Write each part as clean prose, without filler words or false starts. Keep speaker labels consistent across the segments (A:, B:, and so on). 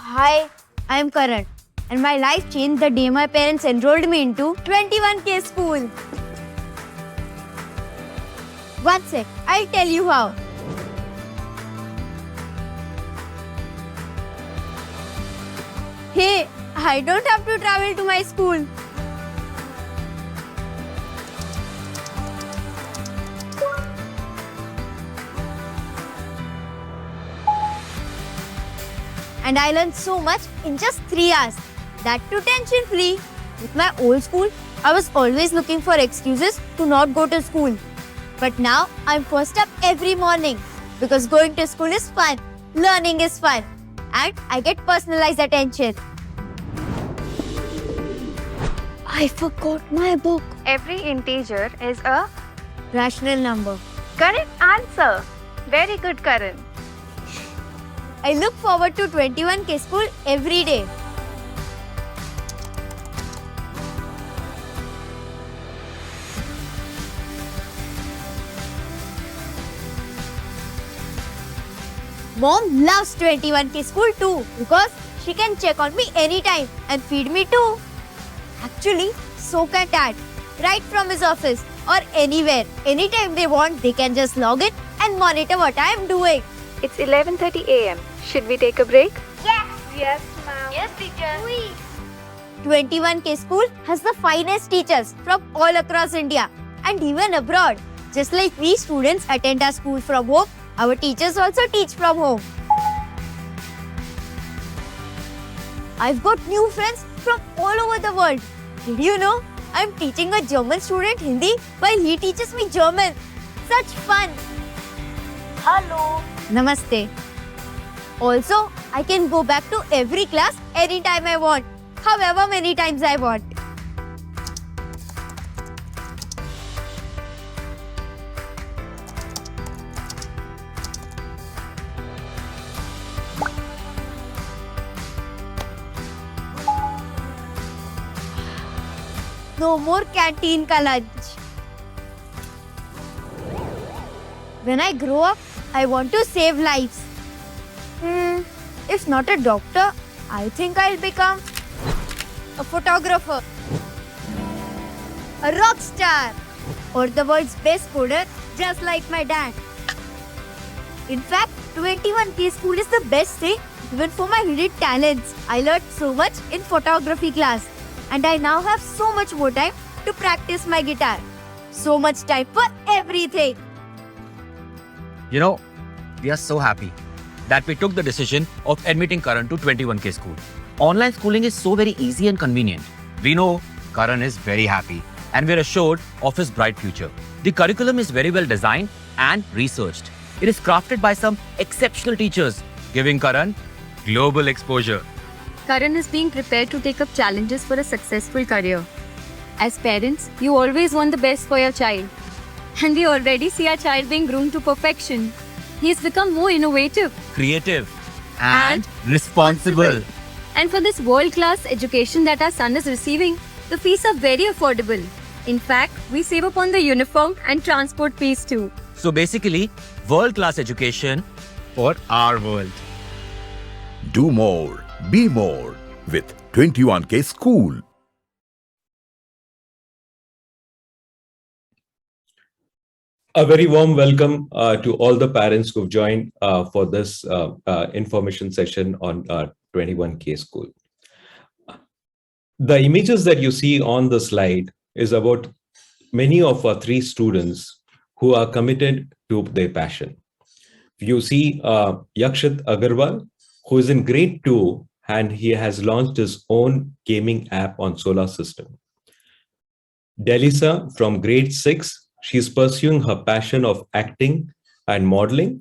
A: Hi, I am Karan, and my life changed the day my parents enrolled me into 21K school. One sec, I'll tell you how. Hey, I don't have to travel to my school. And I learned so much in just 3 hours. That too tension free. With my old school, I was always looking for excuses to not go to school. But now I'm first up every morning because going to school is fun, learning is fun, and I get personalized attention. I forgot my book.
B: Every integer is a
A: Rational number.
B: correct answer. Very good, Karan.
A: I look forward to 21K school every day. Mom loves 21K school too because she can check on me anytime and feed me too. Actually, so can Dad. Right from his office or anywhere. Anytime they want, they can just log in and monitor what I am doing.
B: It's 11:30 a.m. Should we take a break?
A: Yes.
B: Yes, ma'am.
A: Yes, teacher. 21K school has the finest teachers from all across India and even abroad. Just like we students attend our school from home, our teachers also teach from home. I've got new friends from all over the world. Did you know? I'm teaching a German student Hindi while he teaches me German. Such fun.
B: Hello.
A: Namaste. Also, I can go back to every class anytime I want, however many times I want. No more canteen ka lunch. When I grow up, I want to save lives. If not a doctor, I think I'll become a photographer, a rock star, or the world's best coder, just like my dad. In fact, 21K school is the best thing even for my hidden talents. I learned so much in photography class, and I now have so much more time to practice my guitar. So much time for everything.
C: You know, we are so happy that we took the decision of admitting Karan to 21K school. Online schooling is so very easy and convenient. We know Karan is very happy and we're assured of his bright future. The curriculum is very well designed and researched. It is crafted by some exceptional teachers, giving Karan global exposure.
D: Karan is being prepared to take up challenges for a successful career. As parents, you always want the best for your child. And we already see our child being groomed to perfection. He has become more innovative.
C: Creative and responsible.
D: And for this world-class education that our son is receiving, the fees are very affordable. In fact, we save up on the uniform and transport fees too.
C: So basically, world-class education for our world.
E: Do more, be more with 21K School.
F: A very warm welcome to all the parents who've joined for this information session on 21K School. The images that you see on the slide is about many of our 3 students who are committed to their passion. You see Yakshit Agarwal, who is in grade 2, and he has launched his own gaming app on Solar System. Delisa from grade 6, she's pursuing her passion of acting and modeling.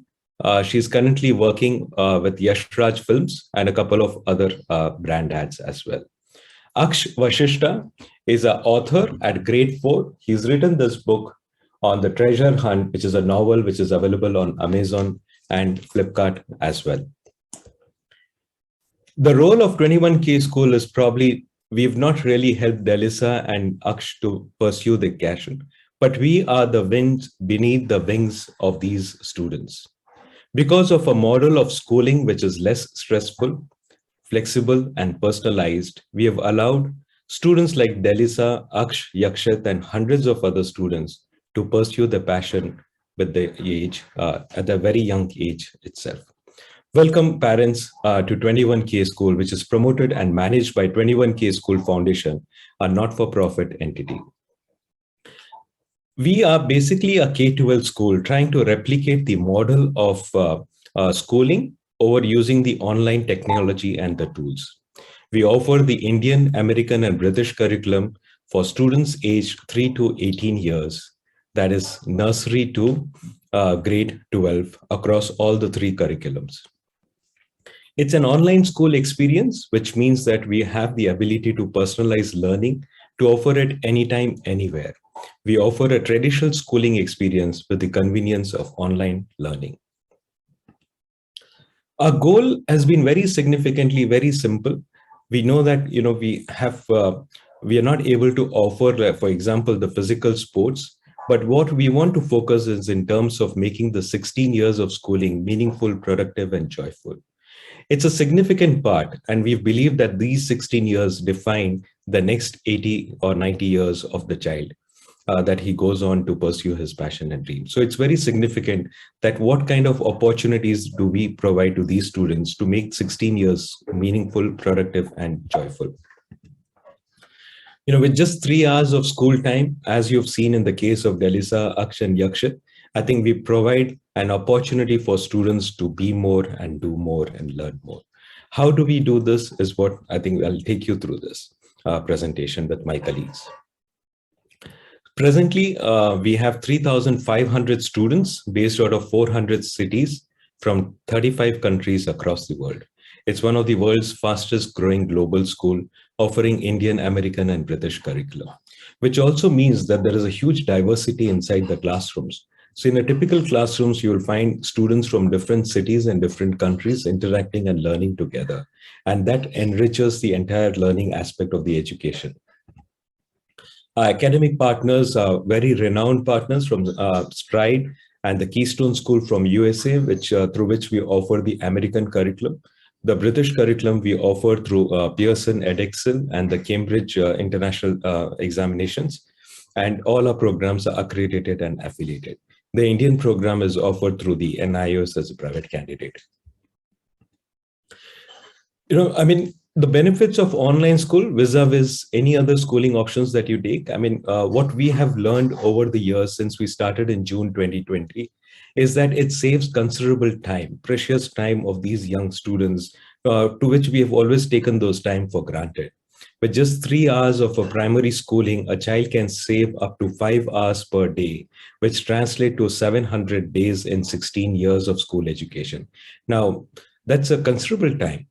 F: She's currently working with Yashraj Films and a couple of other brand ads as well. Aksh Vashishta is an author at grade 4. He's written this book on the treasure hunt, which is a novel which is available on Amazon and Flipkart as well. The role of 21K School is probably, we've not really helped Delisa and Aksh to pursue their passion, but we are the winds beneath the wings of these students. Because of a model of schooling which is less stressful, flexible, and personalized, we have allowed students like Delisa, Aksh, Yakshit, and hundreds of other students to pursue their passion with the age, at a very young age itself. Welcome parents to 21K School, which is promoted and managed by 21K School Foundation, a not-for-profit entity. We are basically a K-12 school trying to replicate the model of schooling over using the online technology and the tools. We offer the Indian, American, and British curriculum for students aged 3 to 18 years, that is nursery to grade 12 across all the three curriculums. It's an online school experience, which means that we have the ability to personalize learning to offer it anytime, anywhere. We offer a traditional schooling experience with the convenience of online learning. Our goal has been very significantly very simple. We know that we are not able to offer, for example, the physical sports, but what we want to focus is in terms of making the 16 years of schooling meaningful, productive, and joyful. It's a significant part, and we believe that these 16 years define the next 80 or 90 years of the child, that he goes on to pursue his passion and dream. So it's very significant that what kind of opportunities do we provide to these students to make 16 years meaningful, productive, and joyful. With just 3 hours of school time, as you've seen in the case of Delisa, Aksh, and Yakshit, I think we provide an opportunity for students to be more and do more and learn more. How do we do this is what I think I'll take you through this presentation with my colleagues. Presently, we have 3,500 students based out of 400 cities from 35 countries across the world. It's one of the world's fastest growing global school offering Indian, American, and British curriculum, which also means that there is a huge diversity inside the classrooms. So in a typical classrooms, you will find students from different cities and different countries interacting and learning together. And that enriches the entire learning aspect of the education. Our academic partners are very renowned partners from Stride and the Keystone School from USA, through which we offer the American curriculum. The British curriculum we offer through Pearson, Edexcel, and the Cambridge International Examinations. And all our programs are accredited and affiliated. The Indian program is offered through the NIOS as a private candidate. The benefits of online school vis-a-vis any other schooling options that you take. What we have learned over the years since we started in June 2020 is that it saves considerable time, precious time of these young students, to which we have always taken those time for granted. With just 3 hours of a primary schooling, a child can save up to 5 hours per day, which translate to 700 days in 16 years of school education. Now, that's a considerable time.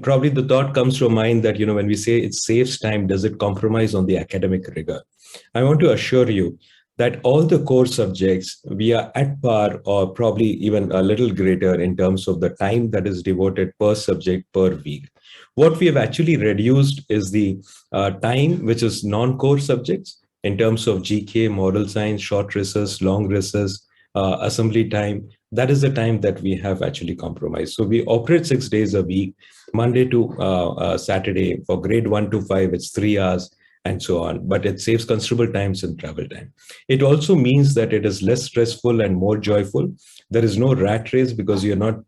F: Probably the thought comes to mind that, when we say it saves time, does it compromise on the academic rigor? I want to assure you that all the core subjects, we are at par or probably even a little greater in terms of the time that is devoted per subject per week. What we have actually reduced is the time which is non-core subjects in terms of GK, moral science, short recess, long recess, assembly time. That is the time that we have actually compromised. So we operate 6 days a week, Monday to Saturday. For grade 1 to 5, it's 3 hours and so on. But it saves considerable times in travel time. It also means that it is less stressful and more joyful. There is no rat race because you're not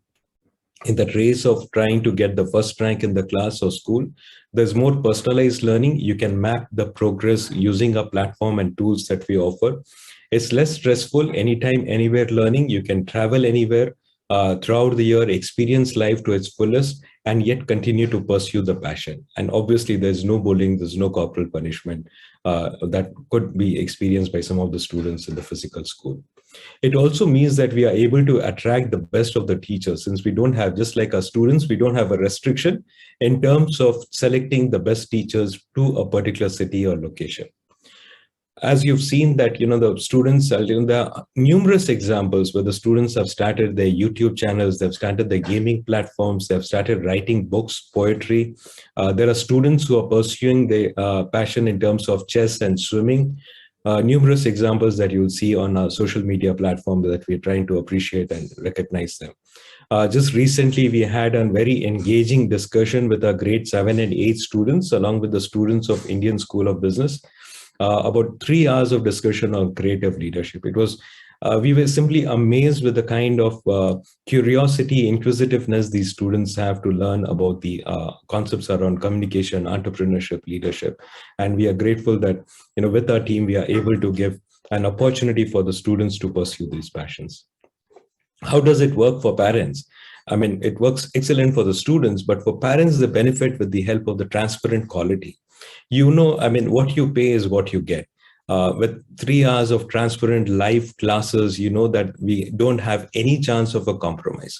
F: in that race of trying to get the first rank in the class or school. There's more personalized learning. You can map the progress using a platform and tools that we offer. It's less stressful, anytime, anywhere learning. You can travel anywhere throughout the year, experience life to its fullest, and yet continue to pursue the passion. And obviously, there's no bullying, there's no corporal punishment that could be experienced by some of the students in the physical school. It also means that we are able to attract the best of the teachers, since we don't have, just like our students, we don't have a restriction in terms of selecting the best teachers to a particular city or location. As you've seen that, the students, there are numerous examples where the students have started their YouTube channels, they've started their gaming platforms, they've started writing books, poetry. There are students who are pursuing their passion in terms of chess and swimming. Numerous examples that you'll see on our social media platform that we're trying to appreciate and recognize them. Just recently, we had a very engaging discussion with our grade 7 and 8 students, along with the students of Indian School of Business, about 3 hours of discussion on creative leadership. It was we were simply amazed with the kind of curiosity, inquisitiveness these students have to learn about the concepts around communication, entrepreneurship, leadership. And we are grateful that, with our team, we are able to give an opportunity for the students to pursue these passions. How does it work for parents? I mean, it works excellent for the students, but for parents, the benefit with the help of the transparent quality. What you pay is what you get. With 3 hours of transparent live classes, you know that we don't have any chance of a compromise.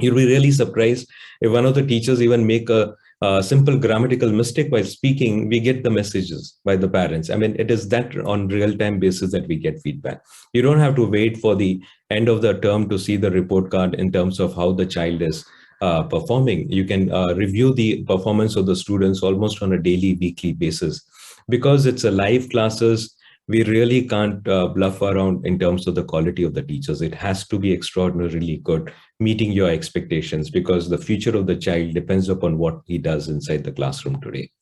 F: You'll be really surprised if one of the teachers even make a simple grammatical mistake while speaking. We get the messages by the parents. I mean, it is that on real-time basis that we get feedback. You don't have to wait for the end of the term to see the report card in terms of how the child is performing. You can review the performance of the students almost on a daily, weekly basis. Because it's a live classes, we really can't bluff around in terms of the quality of the teachers. It has to be extraordinarily good, meeting your expectations, because the future of the child depends upon what he does inside the classroom today.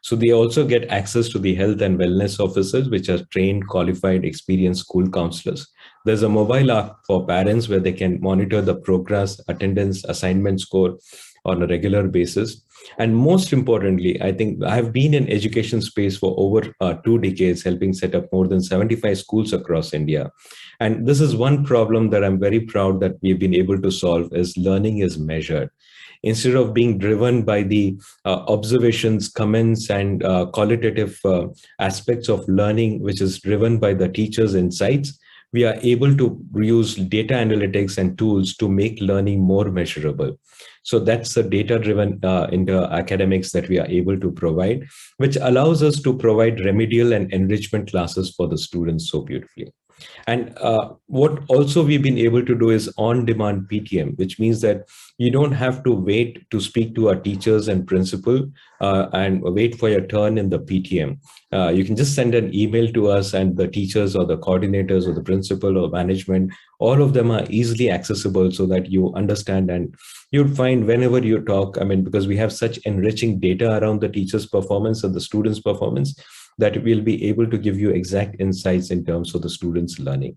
F: So they also get access to the health and wellness officers, which are trained, qualified, experienced school counselors. There's a mobile app for parents where they can monitor the progress, attendance, assignment score on a regular basis. And most importantly, I think I've been in education space for over 2 decades, helping set up more than 75 schools across India. And this is one problem that I'm very proud that we've been able to solve, is learning is measured. Instead of being driven by the observations, comments, and qualitative aspects of learning, which is driven by the teacher's insights, we are able to use data analytics and tools to make learning more measurable. So that's the data-driven academics that we are able to provide, which allows us to provide remedial and enrichment classes for the students so beautifully. And what also we've been able to do is on-demand PTM, which means that you don't have to wait to speak to our teachers and principal and wait for your turn in the PTM. You can just send an email to us, and the teachers or the coordinators or the principal or management, all of them are easily accessible so that you understand. And you'd find whenever you talk, I mean, because we have such enriching data around the teacher's performance and the student's performance, that we'll be able to give you exact insights in terms of the students' learning.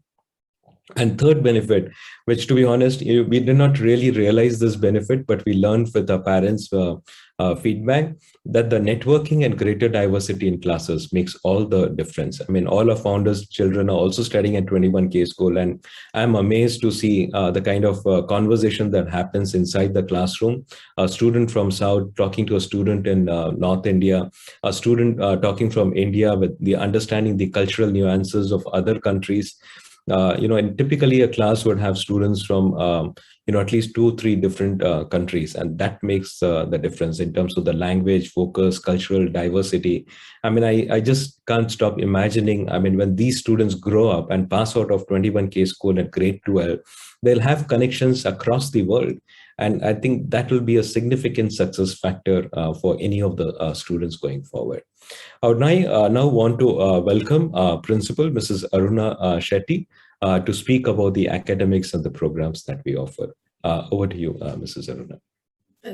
F: And third benefit, which to be honest, we did not really realize this benefit, but we learned with our parents' feedback that the networking and greater diversity in classes makes all the difference. I mean, all our founders' children are also studying at 21K school, and I'm amazed to see the kind of conversation that happens inside the classroom. A student from South talking to a student in North India, a student talking from India with the understanding the cultural nuances of other countries. And typically a class would have students from, at least 2-3 different countries. And that makes the difference in terms of the language, focus, cultural diversity. I mean, I just can't stop imagining, I mean, when these students grow up and pass out of 21K school at grade 12, they'll have connections across the world. And I think that will be a significant success factor for any of the students going forward. I would now want to welcome Principal Mrs. Aruna Shetty to speak about the academics and the programs that we offer. Over to you, Mrs. Aruna.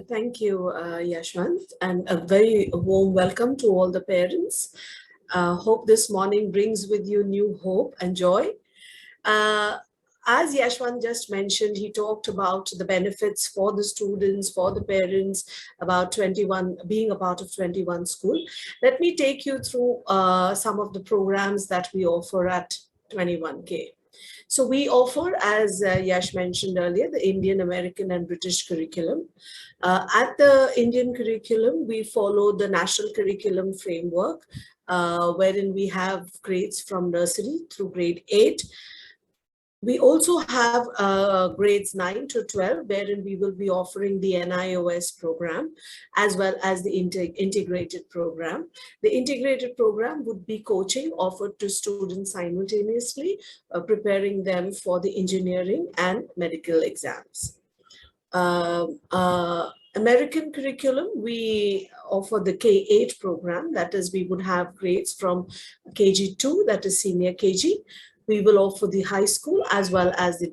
G: Thank you, Yashwant, and a very warm welcome to all the parents. Hope this morning brings with you new hope and joy. As Yashwant just mentioned, he talked about the benefits for the students, for the parents, about 21, being a part of 21 school. Let me take you through some of the programs that we offer at 21K. So we offer, as Yash mentioned earlier, the Indian, American, and British curriculum. At the Indian curriculum, we follow the national curriculum framework, wherein we have grades from nursery through grade 8. We also have grades 9 to 12, wherein we will be offering the NIOS program, as well as the integrated program. The integrated program would be coaching offered to students simultaneously, preparing them for the engineering and medical exams. American curriculum, we offer the K8 program. That is, we would have grades from KG2, that is senior KG, We will offer the high school as well as the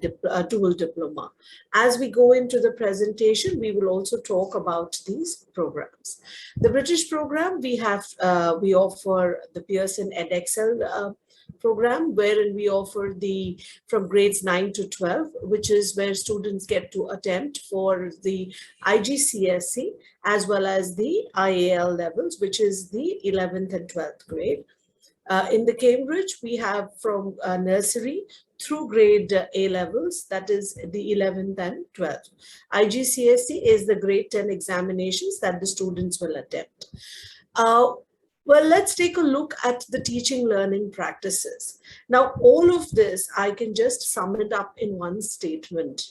G: dual diploma. As we go into the presentation, we will also talk about these programs. The British program, we offer the Pearson EdXL program, wherein we offer from grades 9 to 12, which is where students get to attempt for the IGCSE as well as the IAL levels, which is the 11th and 12th grade. In the Cambridge, we have from nursery through grade A levels, that is the 11th and 12th. IGCSE is the grade 10 examinations that the students will attempt. Well, let's take a look at the teaching learning practices. Now, all of this, I can just sum it up in one statement.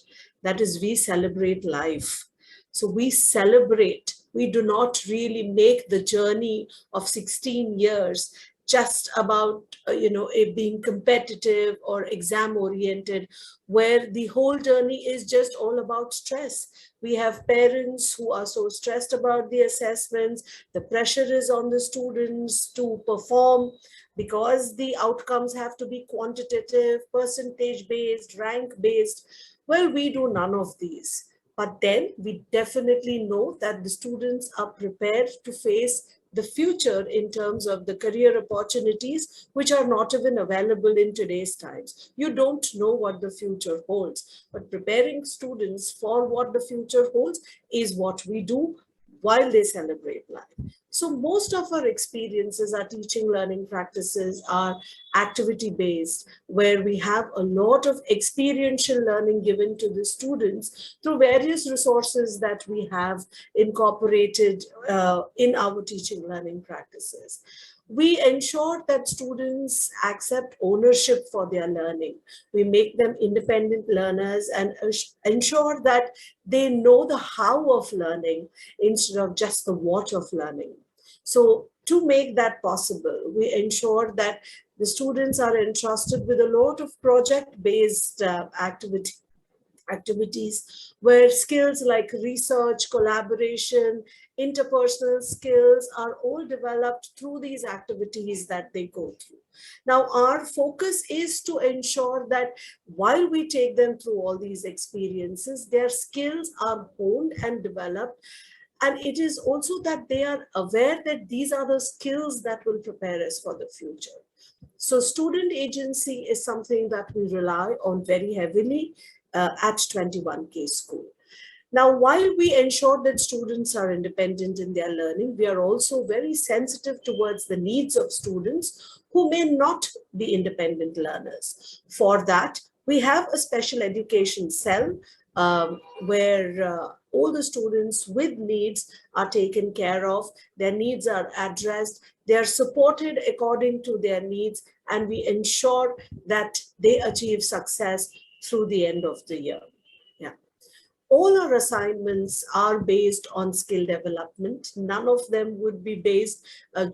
G: That is, we celebrate life. So we celebrate. We do not really make the journey of 16 years just about it being competitive or exam oriented, where the whole journey is just all about stress. We have parents who are so stressed about the assessments. The pressure is on the students to perform because the outcomes have to be quantitative, percentage based, rank based. Well, we do none of these. But then we definitely know that the students are prepared to face the future in terms of the career opportunities, which are not even available in today's times. You don't know what the future holds, but preparing students for what the future holds is what we do while they celebrate life. So most of our experiences, our teaching learning practices are activity based, where we have a lot of experiential learning given to the students through various resources that we have incorporated in our teaching learning practices. We ensure that students accept ownership for their learning. We make them independent learners and ensure that they know the how of learning instead of just the what of learning. So to make that possible, we ensure that the students are entrusted with a lot of project-based activities where skills like research, collaboration, interpersonal skills are all developed through these activities that they go through. Now, our focus is to ensure that while we take them through all these experiences, their skills are honed and developed. And it is also that they are aware that these are the skills that will prepare us for the future. So student agency is something that we rely on very heavily at 21K School. Now, while we ensure that students are independent in their learning, we are also very sensitive towards the needs of students who may not be independent learners. For that, we have a special education cell where all the students with needs are taken care of, their needs are addressed, they are supported according to their needs, and we ensure that they achieve success through the end of the year. All our assignments are based on skill development. None of them would be based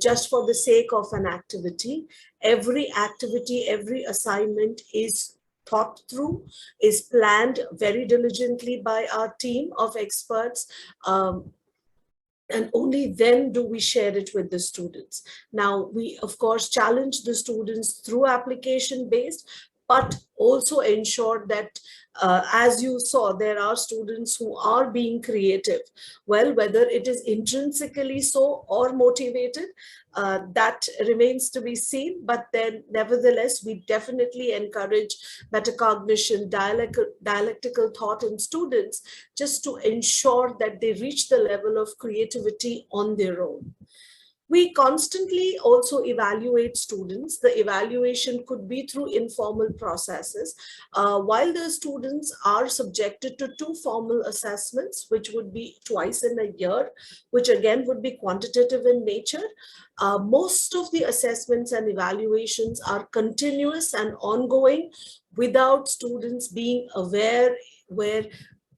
G: just for the sake of an activity. Every activity, every assignment is thought through, is planned very diligently by our team of experts. And only then do we share it with the students. Now, we, of course, challenge the students through application-based, but also ensure that, as you saw, there are students who are being creative. Well, whether it is intrinsically so or motivated, that remains to be seen. But then, nevertheless, we definitely encourage metacognition, dialectical thought in students, just to ensure that they reach the level of creativity on their own. We constantly also evaluate students. The evaluation could be through informal processes, while the students are subjected to 2 formal assessments, which would be twice in a year, which again would be quantitative in nature. Most of the assessments and evaluations are continuous and ongoing without students being aware, where,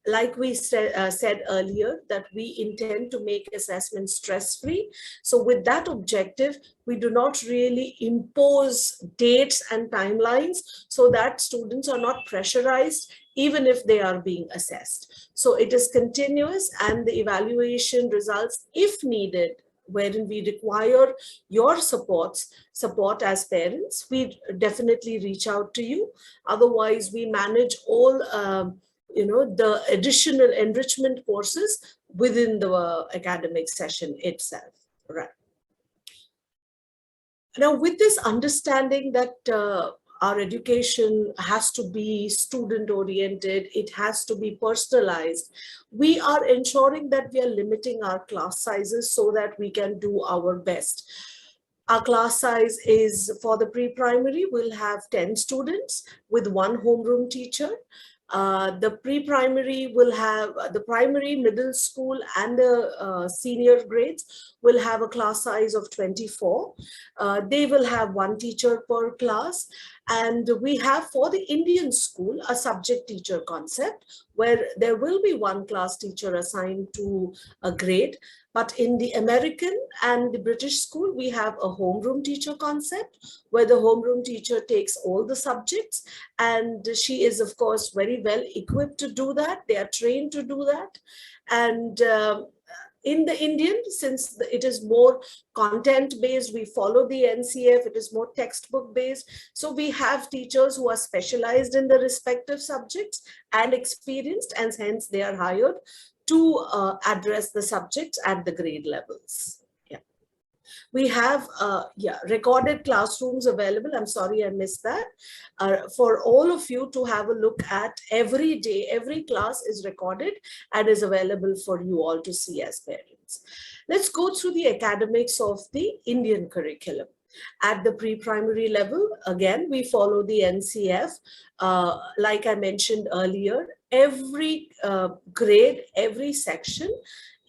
G: like we said earlier, that we intend to make assessments stress-free. So with that objective, we do not really impose dates and timelines so that students are not pressurized even if they are being assessed. So it is continuous, and the evaluation results, if needed, wherein we require your support as parents, we definitely reach out to you. Otherwise, we manage all the additional enrichment courses within the academic session itself. Right. Now, with this understanding that our education has to be student-oriented, it has to be personalized, we are ensuring that we are limiting our class sizes so that we can do our best. Our class size is, for the pre-primary, we'll have 10 students with one homeroom teacher. The pre-primary will have the primary, middle school, and the senior grades will have a class size of 24. They will have one teacher per class. And we have, for the Indian school, a subject teacher concept where there will be one class teacher assigned to a grade. But in the American and the British school, we have a homeroom teacher concept where the homeroom teacher takes all the subjects, and she is, of course, very well equipped to do that. They are trained to do that. And in the Indian, since it is more content-based, we follow the NCF, it is more textbook-based. So we have teachers who are specialized in the respective subjects and experienced, and hence they are hired to address the subjects at the grade levels. Yeah. We have recorded classrooms available. I'm sorry I missed that. For all of you to have a look at every day. Every class is recorded and is available for you all to see as parents. Let's go through the academics of the Indian curriculum. At the pre-primary level, again, we follow the NCF. Like I mentioned earlier, every grade, every section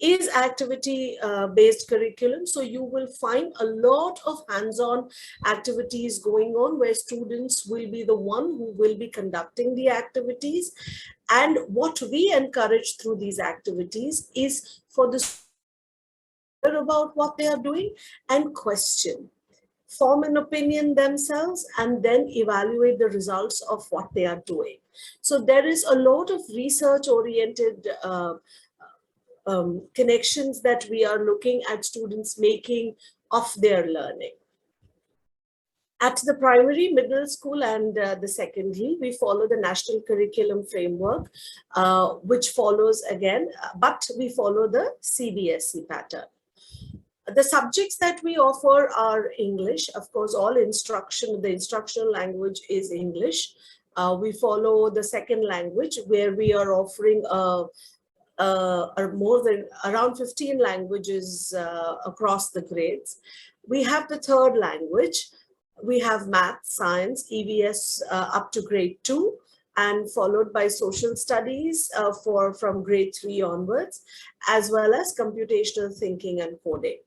G: is activity-based curriculum. So you will find a lot of hands-on activities going on where students will be the one who will be conducting the activities. And what we encourage through these activities is for the students to hear about what they are doing and question, form an opinion themselves, and then evaluate the results of what they are doing. So there is a lot of research-oriented connections that we are looking at students making of their learning. At the primary, middle school, and the secondary, we follow the National Curriculum Framework, which follows again, but we follow the CBSE pattern. The subjects that we offer are English. Of course, all instruction, the instructional language is English. We follow the second language where we are offering more than around 15 languages across the grades. We have the third language. We have math, science, EVS up to grade 2, and followed by social studies from grade 3 onwards, as well as computational thinking and coding.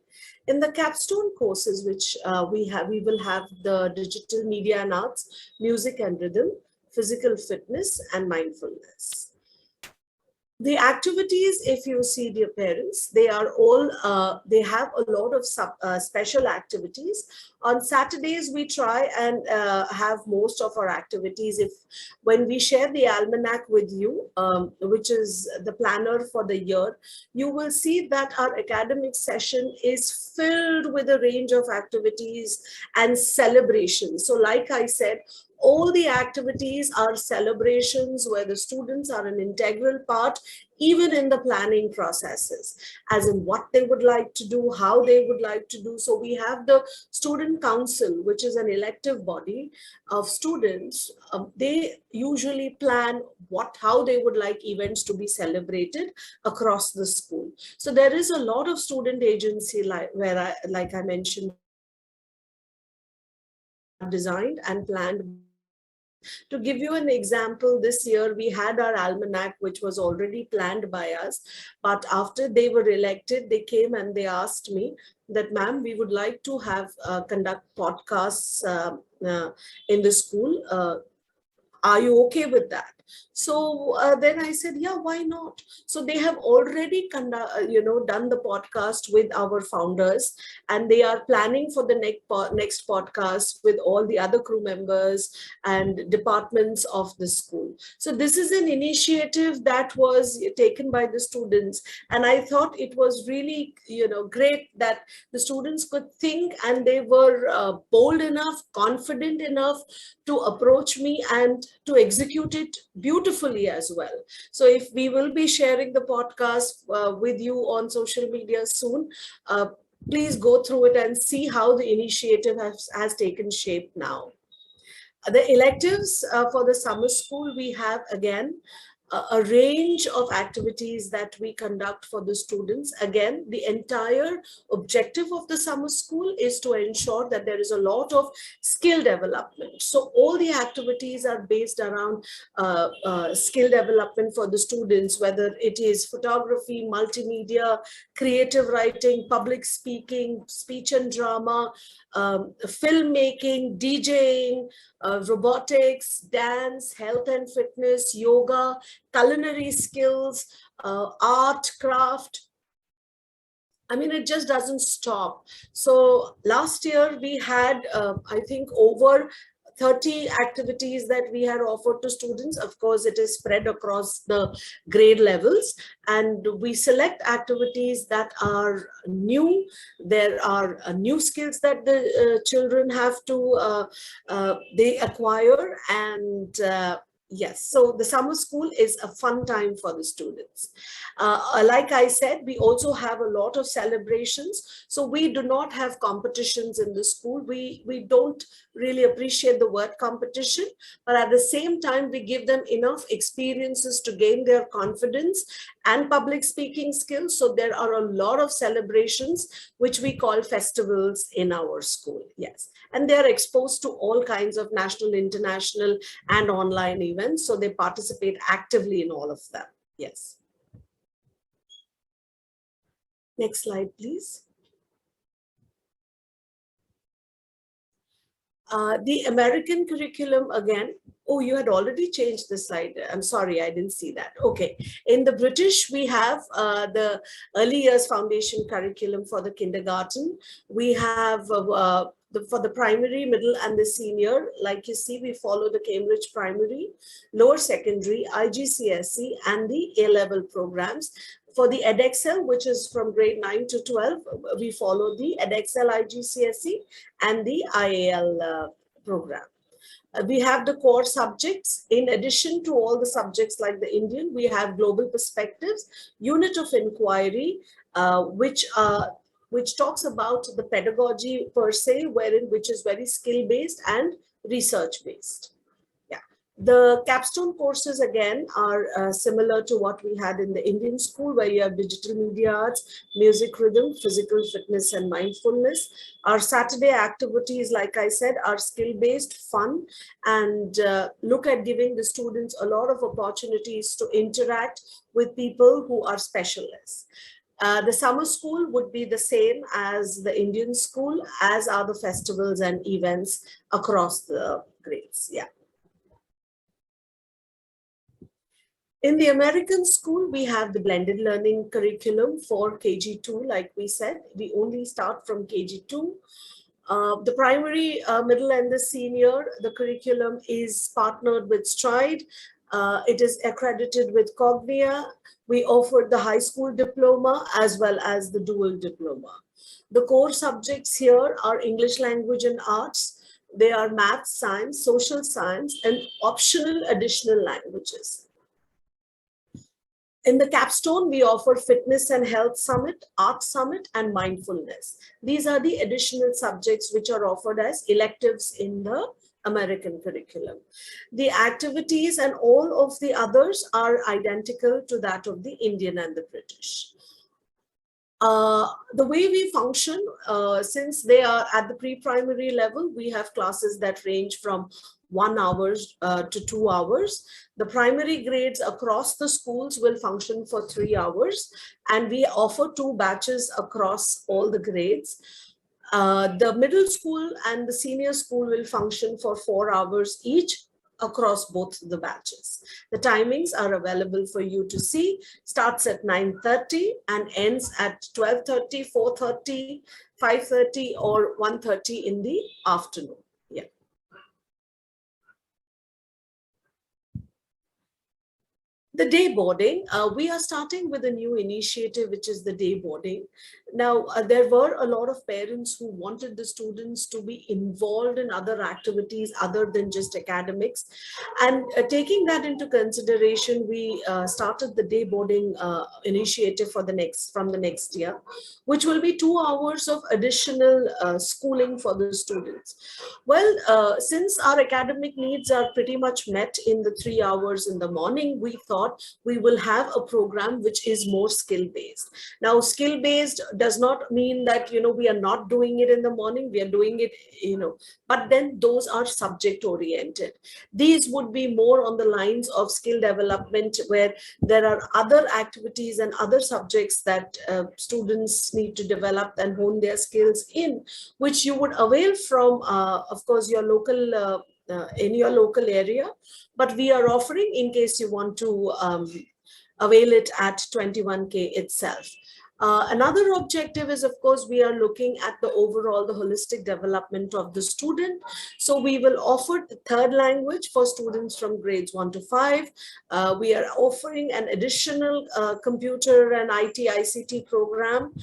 G: In the capstone courses, which we will have the digital media and arts, music and rhythm, physical fitness, and mindfulness. The activities, if you see the parents, they are all, they have a lot of special activities. On Saturdays, we try and have most of our activities. When we share the almanac with you, which is the planner for the year, you will see that our academic session is filled with a range of activities and celebrations. So like I said, all the activities are celebrations where the students are an integral part, even in the planning processes, as in what they would like to do, how they would like to do. So we have the student council, which is an elective body of students. They usually plan how they would like events to be celebrated across the school. So there is a lot of student agency, like I mentioned, designed and planned. To give you an example, this year we had our almanac, which was already planned by us. But after they were elected, they came and they asked me that, ma'am, we would like to have conduct podcasts in the school. Are you okay with that? So then I said, yeah, why not? So they have already done the podcast with our founders, and they are planning for the next podcast with all the other crew members and departments of the school. So this is an initiative that was taken by the students, and I thought it was really great that the students could think, and they were bold enough, confident enough to approach me and to execute it beautifully as well. So if we will be sharing the podcast with you on social media soon, please go through it and see how the initiative has taken shape now. The electives for the summer school, we have again a range of activities that we conduct for the students. Again, the entire objective of the summer school is to ensure that there is a lot of skill development. So all the activities are based around skill development for the students, whether it is photography, multimedia, creative writing, public speaking, speech and drama, filmmaking, DJing, robotics, dance, health and fitness, yoga, culinary skills, art, craft. I mean, it just doesn't stop. So last year we had, I think, over 30 activities that we had offered to students. Of course, it is spread across the grade levels, and we select activities that are new. There are new skills that the children have to they acquire, and yes, so the summer school is a fun time for the students. Like I said, we also have a lot of celebrations. So we do not have competitions in the school. We don't really appreciate the word competition, but at the same time, we give them enough experiences to gain their confidence and public speaking skills. So there are a lot of celebrations, which we call festivals in our school. Yes. And they're exposed to all kinds of national, international, and online events. So they participate actively in all of them. Yes. Next slide, please. The American curriculum again. Oh, you had already changed the slide. I'm sorry, I didn't see that. Okay. In the British, we have the early years foundation curriculum for the kindergarten. We have for the primary, middle, and the senior. Like you see, we follow the Cambridge primary, lower secondary, IGCSE, and the A-level programs. For the Edexcel, which is from grade 9 to 12, we follow the Edexcel IGCSE and the IAL program. We have the core subjects. In addition to all the subjects like the Indian, we have global perspectives, unit of inquiry, which talks about the pedagogy per se, which is very skill-based and research-based. The capstone courses, again, are similar to what we had in the Indian school, where you have digital media arts, music rhythm, physical fitness, and mindfulness. Our Saturday activities, like I said, are skill-based, fun, and look at giving the students a lot of opportunities to interact with people who are specialists. The summer school would be the same as the Indian school, as are the festivals and events across the grades. Yeah. In the American school, we have the blended learning curriculum for KG2, like we said. We only start from KG2. The primary, middle, and the senior, the curriculum is partnered with Stride. It is accredited with Cognia. We offer the high school diploma as well as the dual diploma. The core subjects here are English language and arts. They are math, science, social science, and optional additional languages. In the capstone, we offer fitness and health summit, art summit, and mindfulness. These are the additional subjects which are offered as electives in the American curriculum. The activities and all of the others are identical to that of the Indian and the British. The way we function, since they are at the pre-primary level, we have classes that range from 1 hour to 2 hours. The primary grades across the schools will function for 3 hours, and we offer 2 batches across all the grades. The middle school and the senior school will function for 4 hours each across both the batches. The timings are available for you to see. Starts at 9:30 and ends at 12:30, 4:30, 5:30 or 1:30 in the afternoon. Yeah. The day boarding, we are starting with a new initiative, which is the day boarding. Now, there were a lot of parents who wanted the students to be involved in other activities other than just academics. And taking that into consideration, we started the day boarding initiative from the next year, which will be 2 hours of additional schooling for the students. Well, since our academic needs are pretty much met in the 3 hours in the morning, we thought we will have a program which is more skill-based. Now, skill-based does not mean that, we are not doing it in the morning, we are doing it, but then those are subject-oriented. These would be more on the lines of skill development, where there are other activities and other subjects that students need to develop and hone their skills in, which you would avail from, of course, your local in your local area, but we are offering in case you want to avail it at 21K itself. Another objective is, of course, we are looking at the holistic development of the student. So we will offer the third language for students from grades 1 to 5. We are offering an additional computer and ICT program.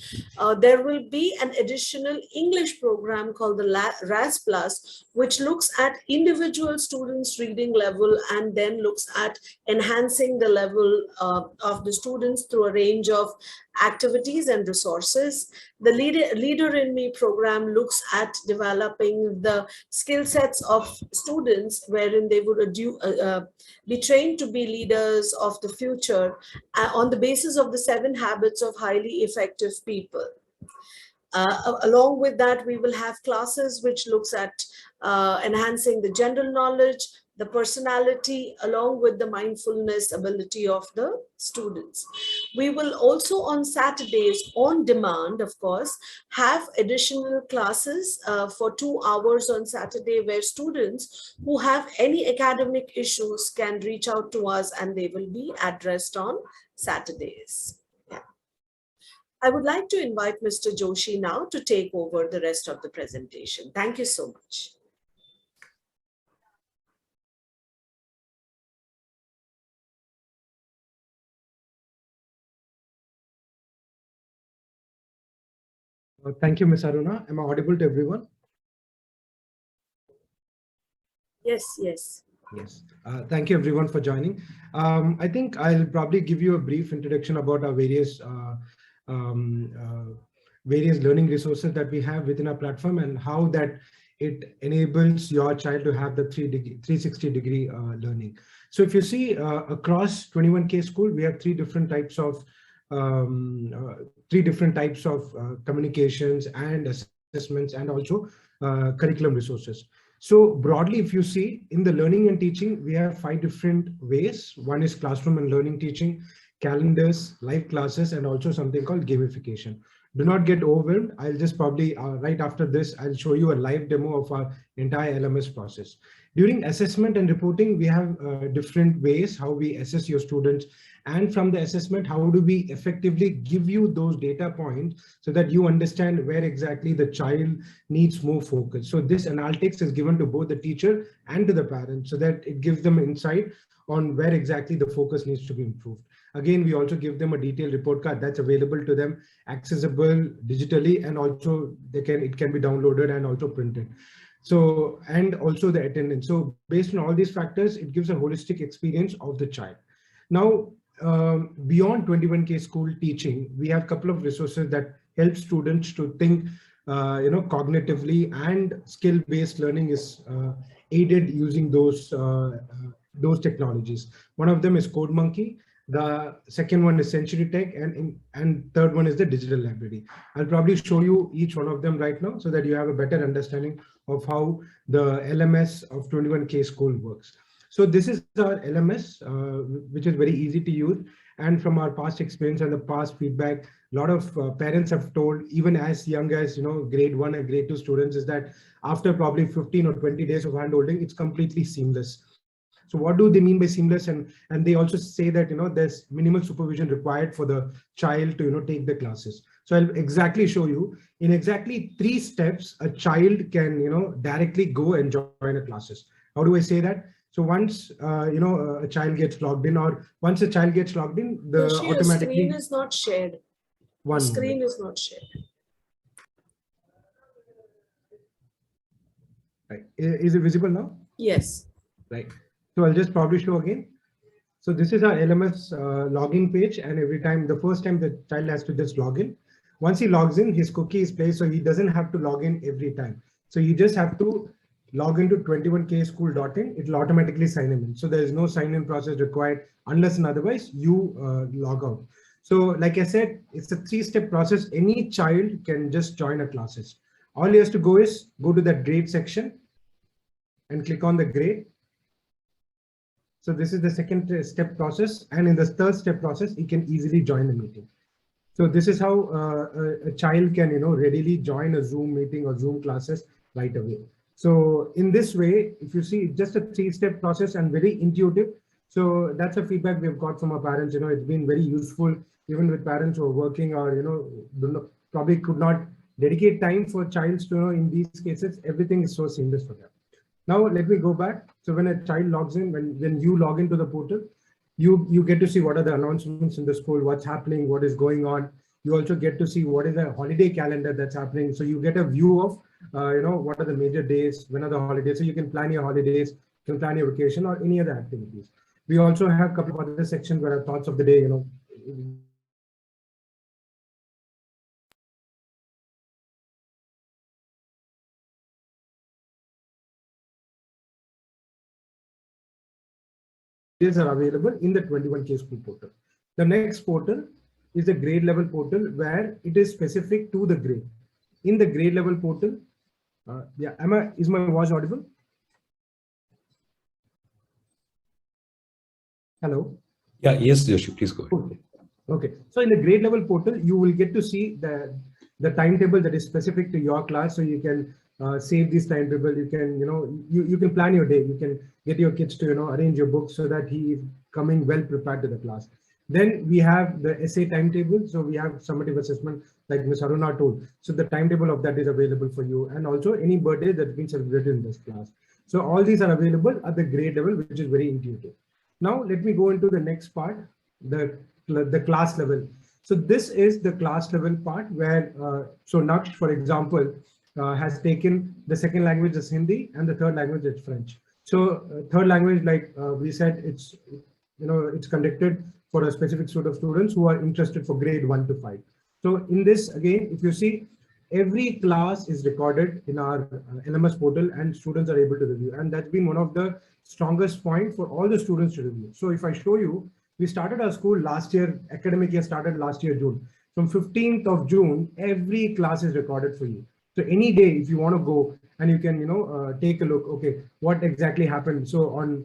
G: There will be an additional English program called the RAS Plus, which looks at individual students' reading level and then looks at enhancing the level of the students through a range of activities and resources. The Leader in Me program looks at developing the skill sets of students, wherein they would be trained to be leaders of the future on the basis of the 7 habits of highly effective people. Along with that, we will have classes which looks at enhancing the general knowledge, the personality, along with the mindfulness ability of the students. We will also on Saturdays, on demand, of course, have additional classes for 2 hours on Saturday, where students who have any academic issues can reach out to us and they will be addressed on Saturdays. Yeah. I would like to invite Mr. Joshi now to take over the rest of the presentation. Thank you so much.
H: Thank you, Ms. Aruna. Am I audible to everyone?
G: Yes, yes.
H: Yes. Thank you, everyone, for joining. I think I'll probably give you a brief introduction about our various learning resources that we have within our platform and how that it enables your child to have the 360-degree learning. So if you see across 21K School, we have three different types of communications and assessments and also curriculum resources. So broadly, if you see in the learning and teaching, we have 5 different ways. One is classroom and learning teaching, calendars, live classes, and also something called gamification. Do not get overwhelmed. I'll just probably right after this, I'll show you a live demo of our entire LMS process. During assessment and reporting, we have different ways how we assess your students. And from the assessment, how do we effectively give you those data points so that you understand where exactly the child needs more focus. So this analytics is given to both the teacher and to the parent so that it gives them insight on where exactly the focus needs to be improved. Again, we also give them a detailed report card that's available to them, accessible digitally, and also it can be downloaded and also printed. So, and also the attendance. So based on all these factors, it gives a holistic experience of the child. Now, beyond 21K School teaching, we have a couple of resources that help students to think, cognitively, and skill-based learning is aided using those technologies. One of them is CodeMonkey. The second one is CenturyTech, and third one is the Digital Library. I'll probably show you each one of them right now so that you have a better understanding of how the LMS of 21K School works. So this is our LMS, which is very easy to use. And from our past experience and the past feedback, a lot of parents have told, even as young as grade 1 and grade 2 students, is that after probably 15 or 20 days of handholding, it's completely seamless. So what do they mean by seamless? And they also say that, there's minimal supervision required for the child to, take the classes. So I'll exactly show you in exactly 3 steps, a child can, directly go and join the classes. How do I say that? So once, a child gets logged in, or once a child gets logged in, the automatically
G: screen is not shared.
H: one
G: Screen is not shared.
H: Right. Is it visible now?
G: Yes.
H: Right. So I'll just probably show again. So this is our LMS login page, and every time, the first time the child has to just log in. Once he logs in, his cookie is placed, so he doesn't have to log in every time. So you just have to log into 21kschool.in. It will automatically sign him in. So there is no sign-in process required unless and otherwise you log out. So like I said, it's a 3-step process. Any child can just join a classes. All he has to go is go to that grade section and click on the grade. So this is the second step process. And in the third step process, he can easily join the meeting. So this is how a child can, readily join a Zoom meeting or Zoom classes right away. So in this way, if you see, just a 3-step process and very intuitive. So that's a feedback we've got from our parents. It's been very useful, even with parents who are working or, probably could not dedicate time for childs to, in these cases, everything is so seamless for them. Now, let me go back. So when a child logs in, when you log into the portal, you get to see what are the announcements in the school, what's happening, what is going on. You also get to see what is the holiday calendar that's happening. So you get a view of, what are the major days, when are the holidays. So you can plan your holidays, you can plan your vacation or any other activities. We also have a couple of other sections where our thoughts of the day, are available in the 21K School portal. The next portal is the grade level portal where it is specific to the grade. In the grade level portal, is my voice audible? Hello?
F: Yeah, yes, Joshi, please go ahead.
H: Okay. So in the grade level portal, you will get to see the timetable that is specific to your class. So you can save this timetable. You can, you can plan your day. You can get your kids to, arrange your books so that he is coming well prepared to the class. Then we have the essay timetable. So we have summative assessment like Ms. Aruna told. So the timetable of that is available for you, and also any birthday that's been celebrated in this class. So all these are available at the grade level, which is very intuitive. Now let me go into the next part, the class level. So this is the class level part where, so Naksh, for example, has taken the second language as Hindi and the third language is French. So third language, like we said, it's conducted for a specific sort of students who are interested for grade 1 to 5. So in this, again, if you see, every class is recorded in our LMS portal and students are able to review. And that's been one of the strongest points for all the students to review. So if I show you, we started our school last year, academic year started last year, June. From 15th of June, every class is recorded for you. So any day, if you want to go and you can, take a look, okay, what exactly happened. So on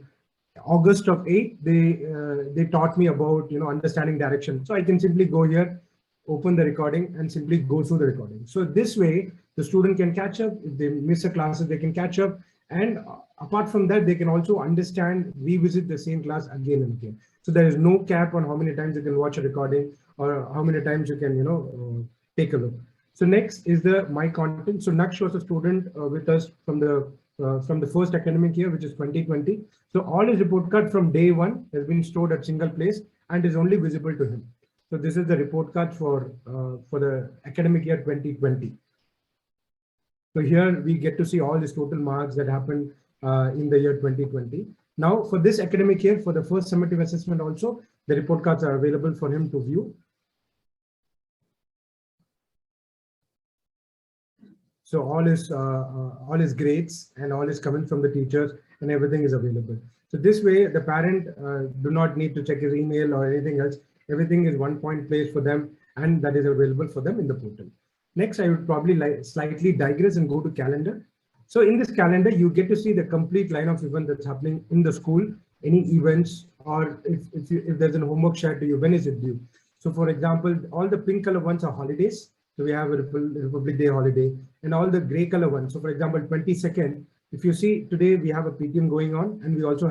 H: August of 8, they taught me about, understanding direction. So I can simply go here, open the recording and simply go through the recording. So this way, the student can catch up. If they miss a class, they can catch up. And apart from that, they can also understand, revisit the same class again and again. So there is no cap on how many times you can watch a recording or how many times you can, take a look. So next is the My Content. So Naksh was a student with us from the first academic year, which is 2020. So all his report card from day 1 has been stored at single place and is only visible to him. So this is the report card for the academic year 2020. So here we get to see all his total marks that happened in the year 2020. Now for this academic year, for the first summative assessment also, the report cards are available for him to view. So all his grades and all his comments from the teachers and everything is available. So this way, the parent do not need to check his email or anything else. Everything is one point place for them, and that is available for them in the portal. Next, I would probably slightly digress and go to calendar. So in this calendar, you get to see the complete line of events that's happening in the school, any events, or if there's a homework shared to you, when is it due? So for example, all the pink color ones are holidays. So we have a Republic Day holiday, and all the gray color ones. So for example, 22nd, If you see today, we have a PTM going on, and we also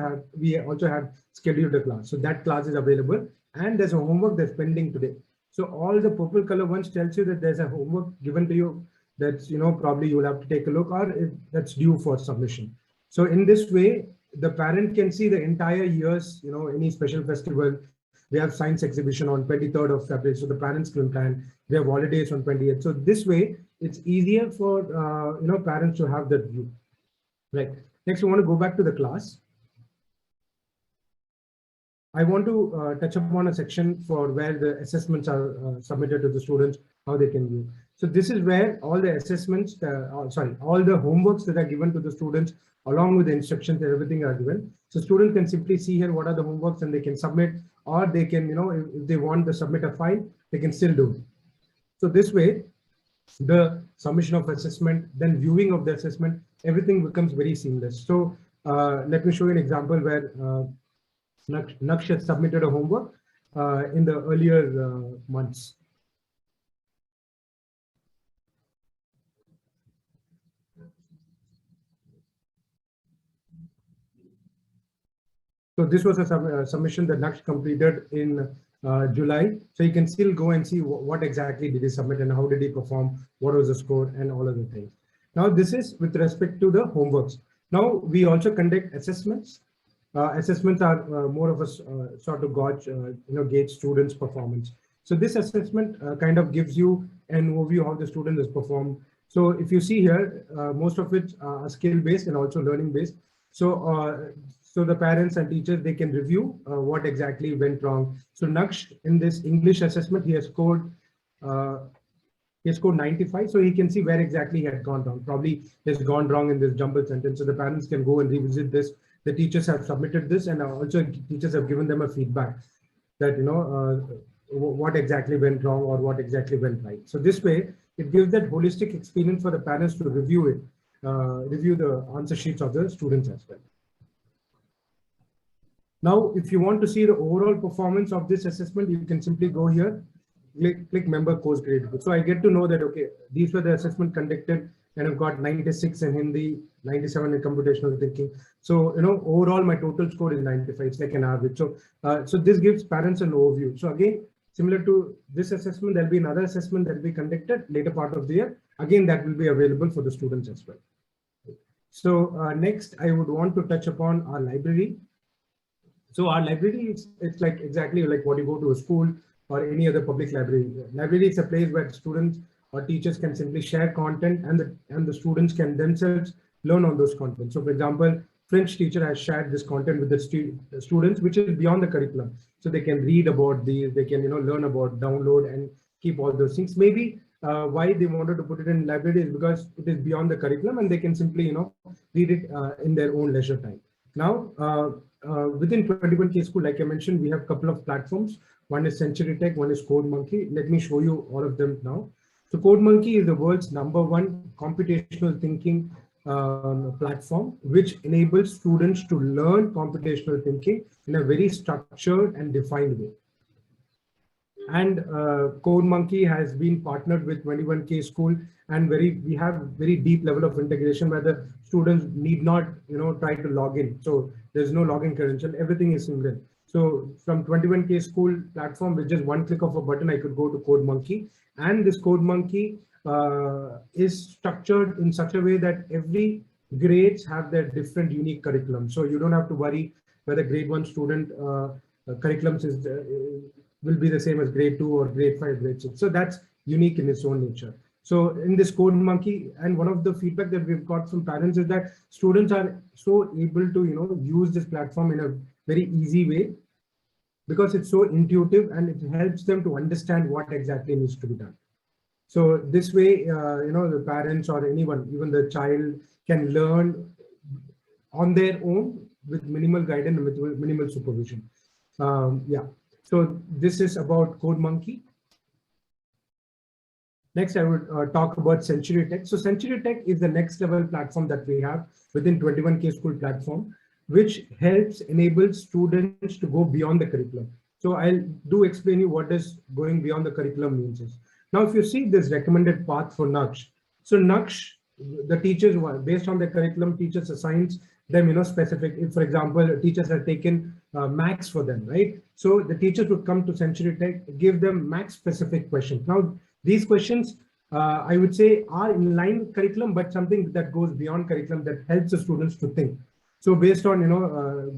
H: have scheduled a class. So that class is available, and there's a homework that's pending today. So all the purple color ones tells you that there's a homework given to you that's, probably you will have to take a look, or that's due for submission. So in this way, the parent can see the entire year's, any special festival. We have science exhibition on 23rd of February. So the parents can plan. We have holidays on 28th. So this way, it's easier for, parents to have that view. Right. Next, we want to go back to the class. I want to touch upon a section for where the assessments are submitted to the students, how they can view. So this is where all the assessments, all the homeworks that are given to the students, along with the instructions and everything are given. So students can simply see here what are the homeworks and they can submit, or they can, if they want to submit a file, they can still do it. So this way, the submission of assessment, then viewing of the assessment, everything becomes very seamless. So let me show you an example where Naksh has submitted a homework in the earlier months. So this was a submission that Naksh completed in July. So you can still go and see what exactly did he submit and how did he perform, what was the score, and all of the things. Now this is with respect to the homeworks. Now we also conduct assessments. Assessments are more of a sort of gauge students' performance. So this assessment kind of gives you an overview how the student has performed. So if you see here, most of it are skill-based and also learning-based. So the parents and teachers, they can review what exactly went wrong. So Naksh, in this English assessment, he has scored 95. So he can see where exactly he had gone wrong. Probably he has gone wrong in this jumbled sentence. So the parents can go and revisit this. The teachers have submitted this, and also teachers have given them a feedback that, what exactly went wrong or what exactly went right. So this way, it gives that holistic experience for the parents to review it, review the answer sheets of the students as well. Now, if you want to see the overall performance of this assessment, you can simply go here, click member course grade. So I get to know that, okay, these were the assessment conducted, and I've got 96 in Hindi, 97 in computational thinking. So, overall my total score is 95. It's like an average. So, so this gives parents an overview. So again, similar to this assessment, there'll be another assessment that will be conducted later part of the year. Again, that will be available for the students as well. So next, I would want to touch upon our library. So our library, it's like exactly like what you go to a school or any other public library. Library is a place where students or teachers can simply share content, and the students can themselves learn on those content. So for example, French teacher has shared this content with the students, which is beyond the curriculum. So they can read about these, they can learn about, download, and keep all those things. Maybe why they wanted to put it in library is because it is beyond the curriculum, and they can simply read it in their own leisure time. Now, within 21K School, like I mentioned, we have a couple of platforms. One is Century Tech, one is CodeMonkey. Let me show you all of them now. So CodeMonkey is the world's #1 computational thinking platform, which enables students to learn computational thinking in a very structured and defined way. And CodeMonkey has been partnered with 21K School, and we have very deep level of integration where the students need not try to log in. So there's no login credential, everything is single. So from 21K School platform, with just one click of a button, I could go to CodeMonkey, and this CodeMonkey is structured in such a way that every grades have their different unique curriculum. So you don't have to worry whether grade 1 student curriculums will be the same as grade 2 or grade 5, grade 6. So that's unique in its own nature. So in this CodeMonkey, and one of the feedback that we've got from parents is that students are so able to use this platform in a very easy way, because it's so intuitive and it helps them to understand what exactly needs to be done. So this way, the parents or anyone, even the child, can learn on their own with minimal guidance and with minimal supervision. Yeah. So this is about CodeMonkey. Next, I would talk about Century Tech. So Century Tech is the next level platform that we have within 21K School platform, which helps enable students to go beyond the curriculum. So I'll explain you what does going beyond the curriculum means. Now, if you see this recommended path for Naksh, so Naksh the teachers, based on the curriculum, teachers assigns them, specific. If, for example, teachers have taken max for them, right? So the teachers would come to Century Tech, give them max specific questions. Now, these questions, I would say, are in line with curriculum, but something that goes beyond curriculum that helps the students to think. So based on,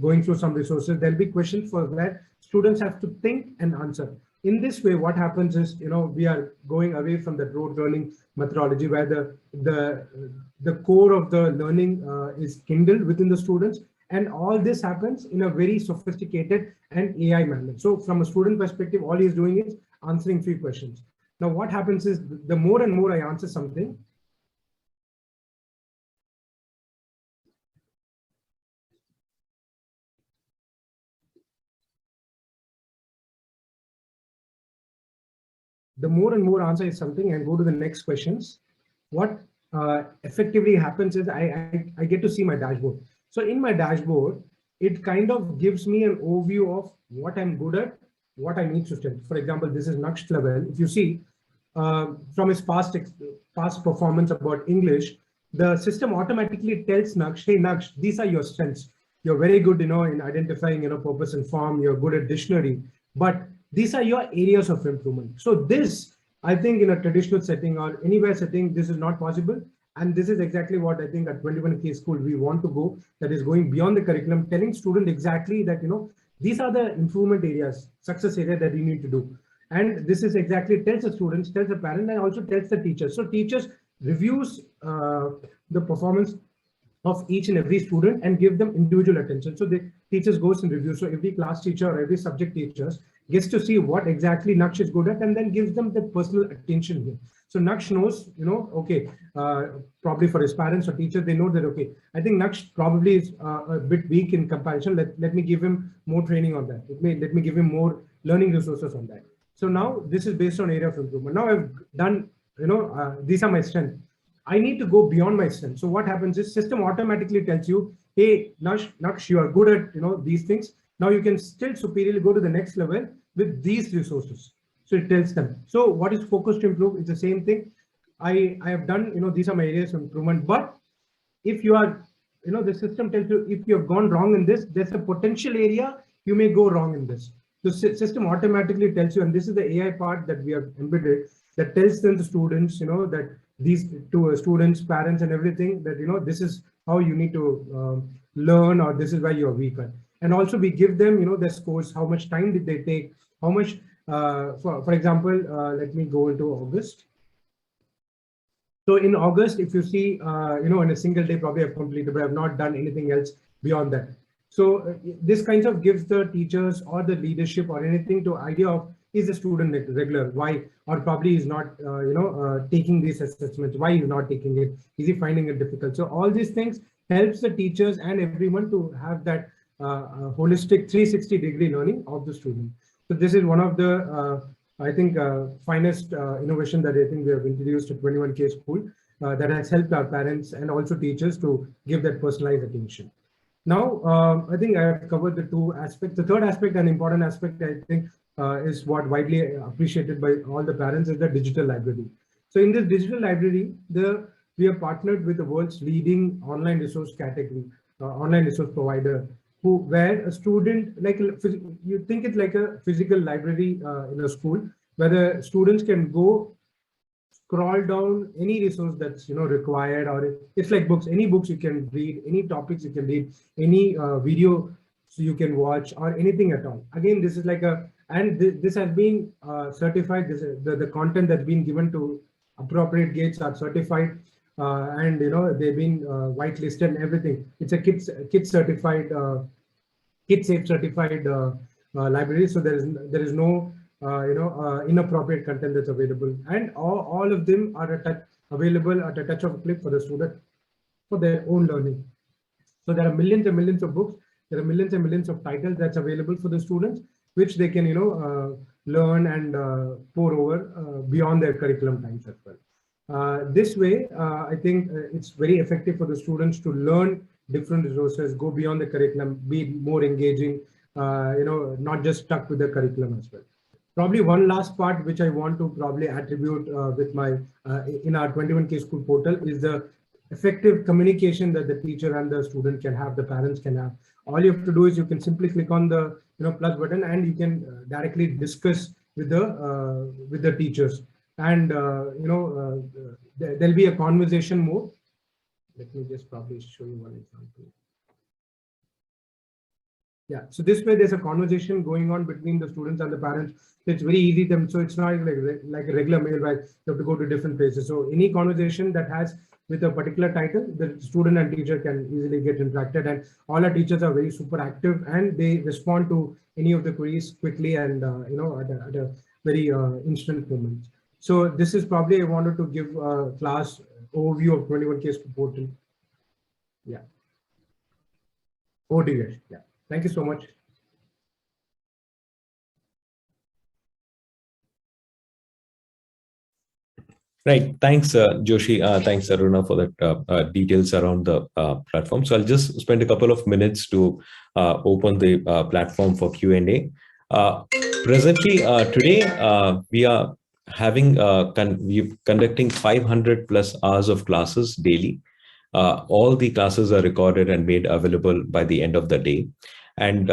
H: going through some resources, there'll be questions for where students have to think and answer. In this way, what happens is, we are going away from the rote learning methodology where the core of the learning is kindled within the students. And all this happens in a very sophisticated and AI manner. So from a student perspective, all he's doing is answering 3 questions. Now, what happens is the more and more I answer something, the more and more answer is something and go to the next questions, what effectively happens is I get to see my dashboard. So in my dashboard, it kind of gives me an overview of what I'm good at, what I need to study. For example, this is Naksh level. If you see from his past performance about English, the system automatically tells Naksh, hey Naksh, these are your strengths. You're very good, in identifying, purpose and form. You're good at dictionary, but these are your areas of improvement. So this, I think, in a traditional setting or anywhere setting, this is not possible. And this is exactly what I think at 21K School we want to go, that is going beyond the curriculum, telling students exactly that, these are the improvement areas, success area that you need to do. And this is exactly tells the students, tells the parent, and also tells the teachers. So teachers reviews the performance of each and every student and give them individual attention. So the teachers goes and reviews. So every class teacher or every subject teachers gets to see what exactly Naksh is good at and then gives them the personal attention here. So Naksh knows, okay, probably for his parents or teachers, they know that, okay, I think Naksh probably is a bit weak in comparison. Let me give him more training on that. Let me give him more learning resources on that. So now this is based on area of improvement. Now I've done, these are my strengths. I need to go beyond my strengths. So what happens is system automatically tells you, hey, Naksh, you are good at, these things. Now you can still superiorly go to the next level with these resources. So it tells them. So what is focus to improve? It's the same thing. I have done, these are my areas of improvement. But if you are, the system tells you if you have gone wrong in this, there's a potential area you may go wrong in this. The system automatically tells you, and this is the AI part that we have embedded, that tells them the students, that these to students, parents, and everything, that this is how you need to learn, or this is where you're weaker. And also we give them, their scores, how much time did they take, how much, for example, let me go into August. So in August, if you see, in a single day, probably I've completed, but I've not done anything else beyond that. So this kind of gives the teachers or the leadership or anything to idea of, is the student regular? Why? Or probably is not, taking these assessments. Why is not taking it? Is he finding it difficult? So all these things helps the teachers and everyone to have that holistic 360-degree learning of the student. So this is one of the, I think, finest innovation that I think we have introduced at 21K School that has helped our parents and also teachers to give that personalized attention. Now, I think I have covered the 2 aspects. The third aspect, an important aspect, I think, is what widely appreciated by all the parents, is the digital library. So in this digital library, we have partnered with the world's leading online resource category, online resource provider, where a student, like you think it's like a physical library in a school, where the students can go scroll down any resource that's required, or it's like books, any books you can read, any topics you can read, any video so you can watch, or anything at all. Again, this is like this has been certified. The content that's been given to appropriate gates are certified, and they've been whitelisted and everything. It's a kids certified, kid safe certified library. So there is no inappropriate content that's available, and all of them are available at a touch of a click for the student for their own learning. So there are millions and millions of books. There are millions and millions of titles that's available for the students, which they can learn and pour over beyond their curriculum times as well. This way, I think it's very effective for the students to learn different resources, go beyond the curriculum, be more engaging, not just stuck with the curriculum as well. Probably one last part which I want to probably attribute with my in our 21K School portal is the effective communication that the teacher and the student can have, the parents can have. All you have to do is you can simply click on the plus button, and you can directly discuss with the teachers. And there'll be a conversation mode. Let me just probably show you one example. Yeah, so this way there's a conversation going on between the students and the parents. So it's very easy to, so it's not like a regular mail where you have to go to different places. So any conversation that has with a particular title, the student and teacher can easily get interacted, and all our teachers are very super active and they respond to any of the queries quickly and at a very instant moment. So this is probably I wanted to give a class overview of 21K School portal. Yeah. Over to you. Yeah. Thank you so much.
F: Right. Thanks, Joshi. Thanks, Aruna, for that details around the platform. So I'll just spend a couple of minutes to open the platform for Q&A. Presently, today, we are having we're conducting 500 plus hours of classes daily. All the classes are recorded and made available by the end of the day. And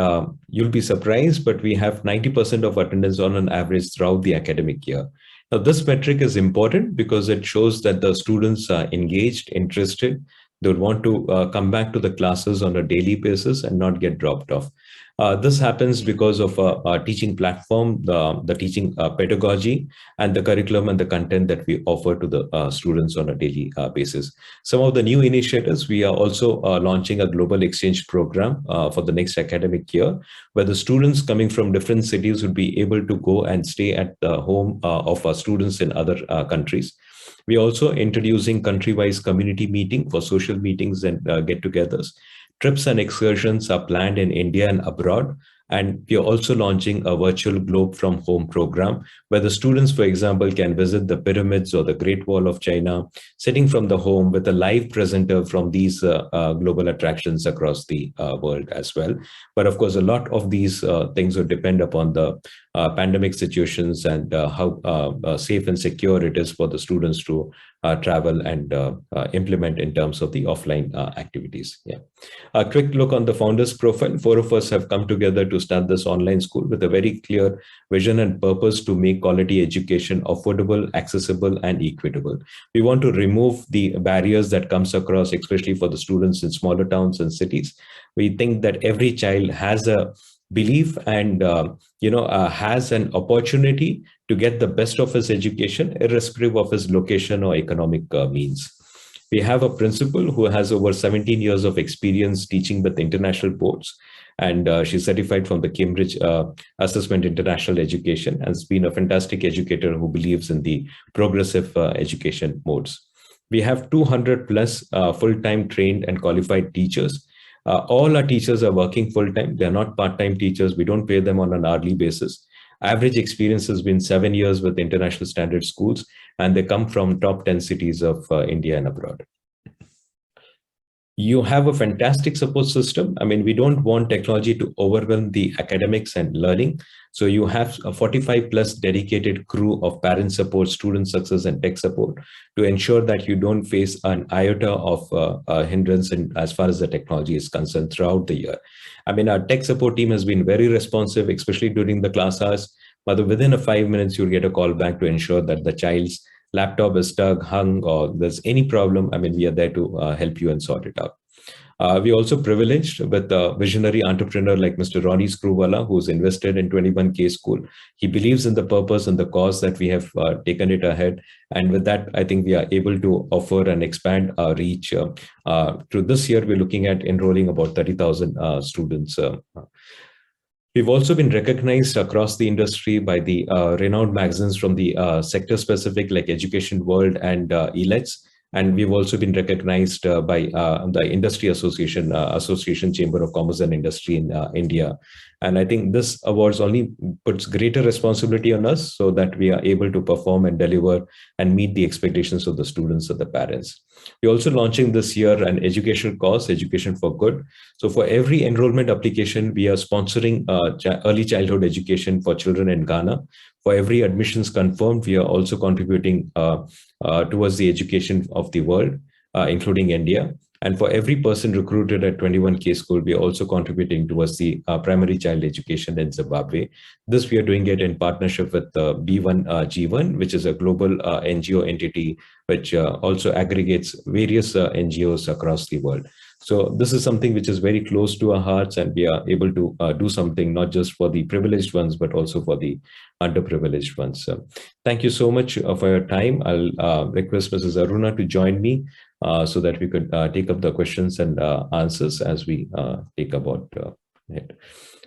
F: you'll be surprised, but we have 90% of attendance on an average throughout the academic year. Now, this metric is important because it shows that the students are engaged, interested. They would want to come back to the classes on a daily basis and not get dropped off. This happens because of our teaching platform, the teaching pedagogy, and the curriculum and the content that we offer to the students on a daily basis. Some of the new initiatives, we are also launching a global exchange program for the next academic year, where the students coming from different cities would be able to go and stay at the home of our students in other countries. We are also introducing country-wise community meeting for social meetings and get-togethers. Trips and excursions are planned in India and abroad. And we are also launching a virtual Globe from Home program, where the students, for example, can visit the pyramids or the Great Wall of China, sitting from the home with a live presenter from these global attractions across the world as well. But of course, a lot of these things would depend upon the pandemic situations and how safe and secure it is for the students to travel and implement in terms of the offline activities. Yeah. A quick look on the founder's profile. 4 of us have come together to start this online school with a very clear vision and purpose to make quality education affordable, accessible, and equitable. We want to remove the barriers that comes across, especially for the students in smaller towns and cities. We think that every child has a belief and has an opportunity to get the best of his education, irrespective of his location or economic means. We have a principal who has over 17 years of experience teaching with international boards, and she's certified from the Cambridge Assessment International Education, and has been a fantastic educator who believes in the progressive education modes. We have 200 plus full-time trained and qualified teachers. All our teachers are working full-time. They're not part-time teachers. We don't pay them on an hourly basis. Average experience has been 7 years with international standard schools, and they come from top 10 cities of India and abroad. You have a fantastic support system. I mean, we don't want technology to overwhelm the academics and learning. So you have a 45 plus dedicated crew of parent support, student success, and tech support to ensure that you don't face an iota of hindrance as far as the technology is concerned throughout the year. I mean, our tech support team has been very responsive, especially during the class hours. But within 5 minutes, you'll get a call back to ensure that the child's laptop is stuck, hung, or there's any problem. I mean, we are there to help you and sort it out. We're also privileged with a visionary entrepreneur like Mr. Ronnie Screwvala, who's invested in 21K School. He believes in the purpose and the cause that we have taken it ahead. And with that, I think we are able to offer and expand our reach. Through this year, we're looking at enrolling about 30,000 students. We've also been recognized across the industry by the renowned magazines from the sector specific like Education World and ELETS. And we've also been recognized by the Industry Association Chamber of Commerce and Industry in India. And I think this awards only puts greater responsibility on us so that we are able to perform and deliver and meet the expectations of the students and the parents. We're also launching this year an educational course, Education for Good. So for every enrollment application, we are sponsoring early childhood education for children in Ghana. For every admissions confirmed, we are also contributing towards the education of the world. including India. And for every person recruited at 21K School, we are also contributing towards the primary child education in Zimbabwe. This we are doing it in partnership with B1G1, which is a global NGO entity, which also aggregates various NGOs across the world. So this is something which is very close to our hearts, and we are able to do something not just for the privileged ones, but also for the underprivileged ones. Thank you so much for your time. I'll request Mrs. Aruna to join me so that we could take up the questions and answers as we take about it.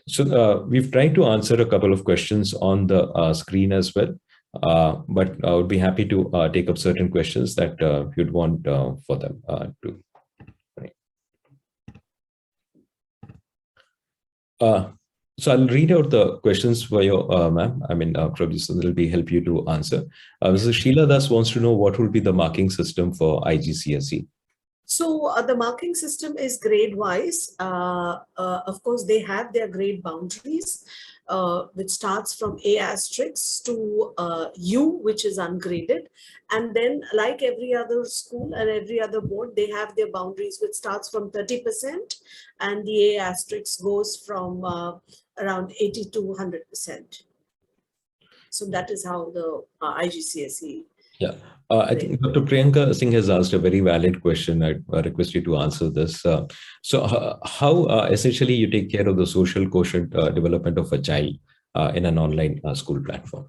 F: So we've tried to answer a couple of questions on the screen as well, but I would be happy to take up certain questions that you'd want for them to. So I'll read out the questions for you, ma'am. I mean, probably so that'll be help you to answer. Mrs. Sheila Das wants to know what will be the marking system for IGCSE.
G: So the marking system is grade-wise. Of course, they have their grade boundaries, which starts from A asterisk to U, which is ungraded. And then, like every other school and every other board, they have their boundaries, which starts from 30%, and the A asterisk goes from around 80 to 100%. So that is how the IGCSE.
F: Yeah. I think Dr. Priyanka Singh has asked a very valid question. I request you to answer this. So how essentially you take care of the social quotient development of a child in an online school platform?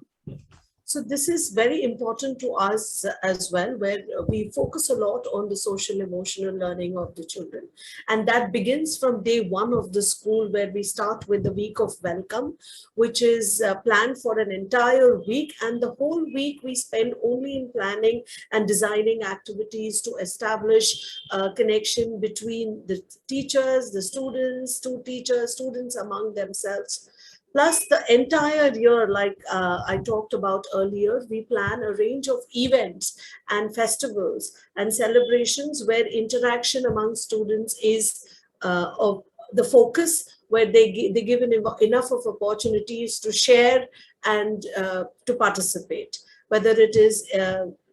G: So this is very important to us as well, where we focus a lot on the social emotional learning of the children. And that begins from day one of the school, where we start with the week of welcome, which is planned for an entire week. And the whole week we spend only in planning and designing activities to establish a connection between the teachers, the students, students among themselves. Plus the entire year, like I talked about earlier, we plan a range of events and festivals and celebrations where interaction among students is of the focus, where they give enough of opportunities to share and to participate. Whether it is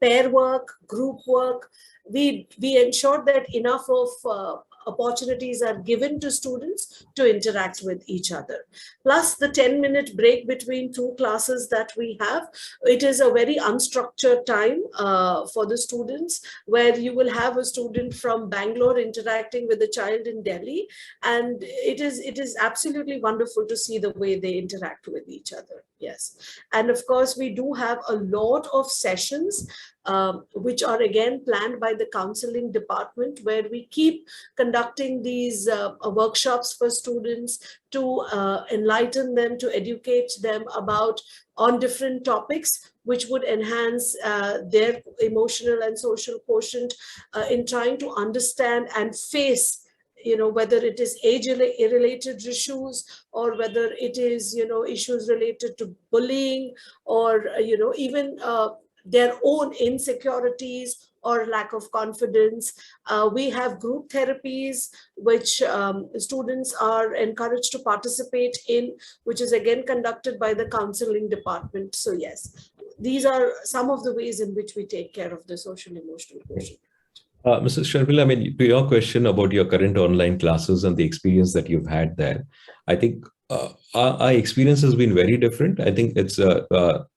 G: pair work, group work, we ensure that enough of opportunities are given to students to interact with each other. Plus the 10-minute break between two classes that we have, it is a very unstructured time for the students, where you will have a student from Bangalore interacting with a child in Delhi. And it is absolutely wonderful to see the way they interact with each other. Yes. And of course, we do have a lot of sessions which are again planned by the counseling department, where we keep conducting these workshops for students to enlighten them, to educate them on different topics which would enhance their emotional and social quotient in trying to understand and face, whether it is age-related issues, or whether it is, issues related to bullying, or, even their own insecurities or lack of confidence. We have group therapies, which students are encouraged to participate in, which is again conducted by the counseling department. So yes, these are some of the ways in which we take care of the social emotional quotient.
F: Mrs. Sharmila, I mean, to your question about your current online classes and the experience that you've had there, I think our experience has been very different. I think it's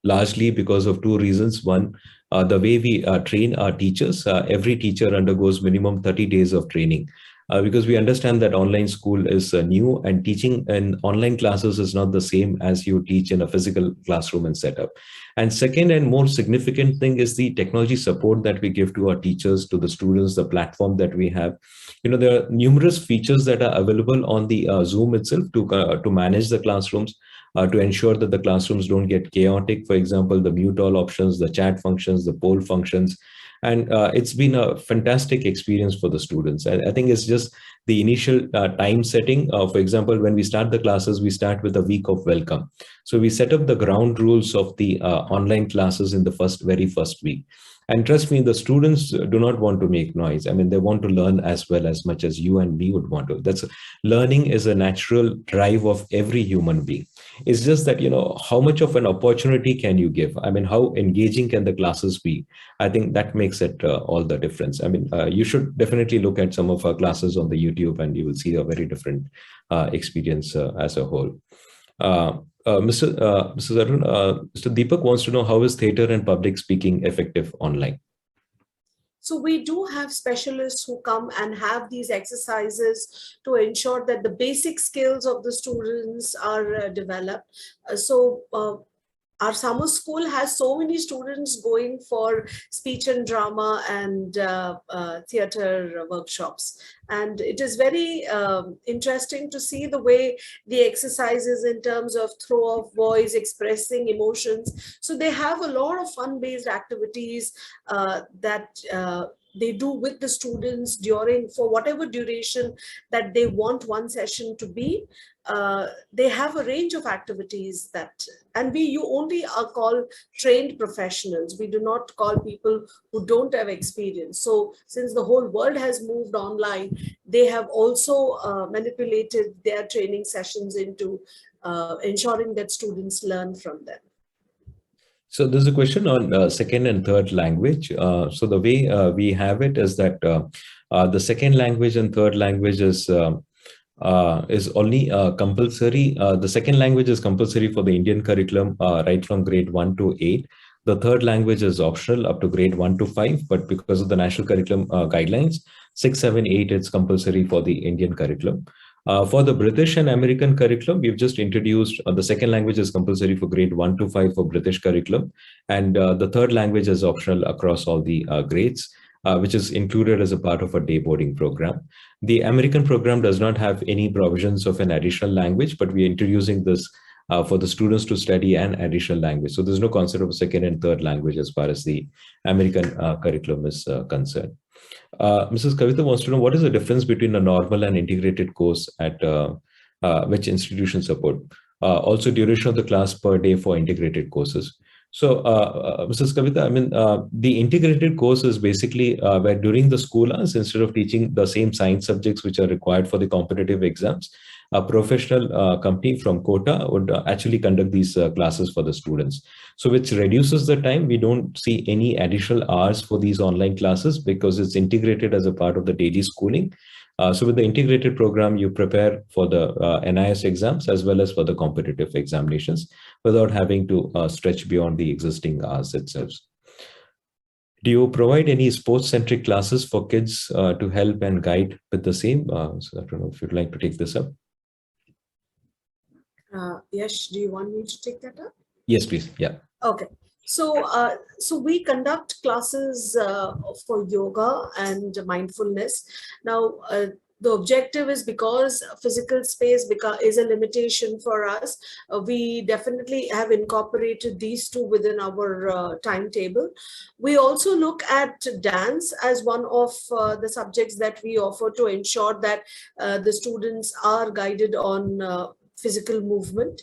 F: largely because of two reasons. One, the way we train our teachers. Every teacher undergoes minimum 30 days of training. Because we understand that online school is new, and teaching in online classes is not the same as you teach in a physical classroom and setup. And second and more significant thing is the technology support that we give to our teachers, to the students, the platform that we have. There are numerous features that are available on the Zoom itself to manage the classrooms, to ensure that the classrooms don't get chaotic. For example, the mute all options, the chat functions, the poll functions. And it's been a fantastic experience for the students. I think it's just the initial time setting. For example, when we start the classes, we start with a week of welcome. So we set up the ground rules of the online classes in the very first week. And trust me, the students do not want to make noise. I mean, they want to learn as well as much as you and me would want to. Learning is a natural drive of every human being. It's just that, how much of an opportunity can you give? I mean, how engaging can the classes be? I think that makes makes it all the difference. I mean, you should definitely look at some of our classes on the YouTube, and you will see a very different experience as a whole. Mr. Arun, Mr. Deepak wants to know, how is theater and public speaking effective online?
G: So we do have specialists who come and have these exercises to ensure that the basic skills of the students are developed. Our summer school has so many students going for speech and drama and theater workshops. And it is very interesting to see the way the exercises in terms of throw of voice, expressing emotions. So they have a lot of fun-based activities that they do with the students for whatever duration that they want one session to be. They have a range of activities and you only are called trained professionals. We do not call people who don't have experience. So since the whole world has moved online, they have also manipulated their training sessions into ensuring that students learn from them.
F: So there's a question on second and third language. So the way we have it is that the second language and third language is only compulsory. The second language is compulsory for the Indian curriculum right from grade 1 to 8. The third language is optional up to grade 1 to 5, but because of the national curriculum guidelines, 6, 7, 8, it's compulsory for the Indian curriculum. For the British and American curriculum, we've just introduced the second language is compulsory for grade 1 to 5 for British curriculum, and the third language is optional across all the grades, which is included as a part of a day boarding program. The American program does not have any provisions of an additional language, but we're introducing this for the students to study an additional language. So there's no concept of second and third language as far as the American curriculum is concerned. Mrs. Kavita wants to know, what is the difference between a normal and integrated course at which institutions support? Also, duration of the class per day for integrated courses. So, Mrs. Kavita, I mean, the integrated course is basically where during the school hours, instead of teaching the same science subjects which are required for the competitive exams, a professional company from Kota would actually conduct these classes for the students. So which reduces the time. We don't see any additional hours for these online classes because it's integrated as a part of the daily schooling. So with the integrated program, you prepare for the NIS exams as well as for the competitive examinations without having to stretch beyond the existing hours itself. Do you provide any sports-centric classes for kids to help and guide with the same? So I don't know if you'd like to take this up.
G: Yes, do you want me to take that up?
F: Yes, please. Yeah.
G: Okay. So, so we conduct classes for yoga and mindfulness. Now, the objective is because physical space is a limitation for us. We definitely have incorporated these two within our timetable. We also look at dance as one of the subjects that we offer to ensure that the students are guided on physical movement.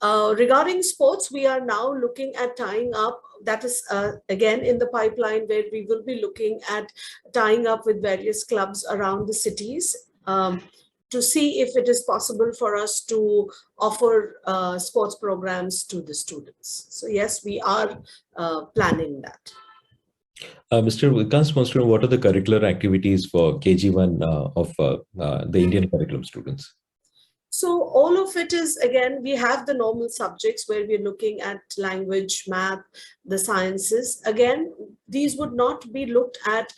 G: Regarding sports, we are now looking at tying up, that is again in the pipeline, where we will be looking at tying up with various clubs around the cities to see if it is possible for us to offer sports programs to the students. So yes, we are planning that.
F: Mr. Vikas wants to know, what are the curricular activities for KG1 of the Indian curriculum students?
G: So all of it is, again, we have the normal subjects where we're looking at language, math, the sciences. Again, these would not be looked at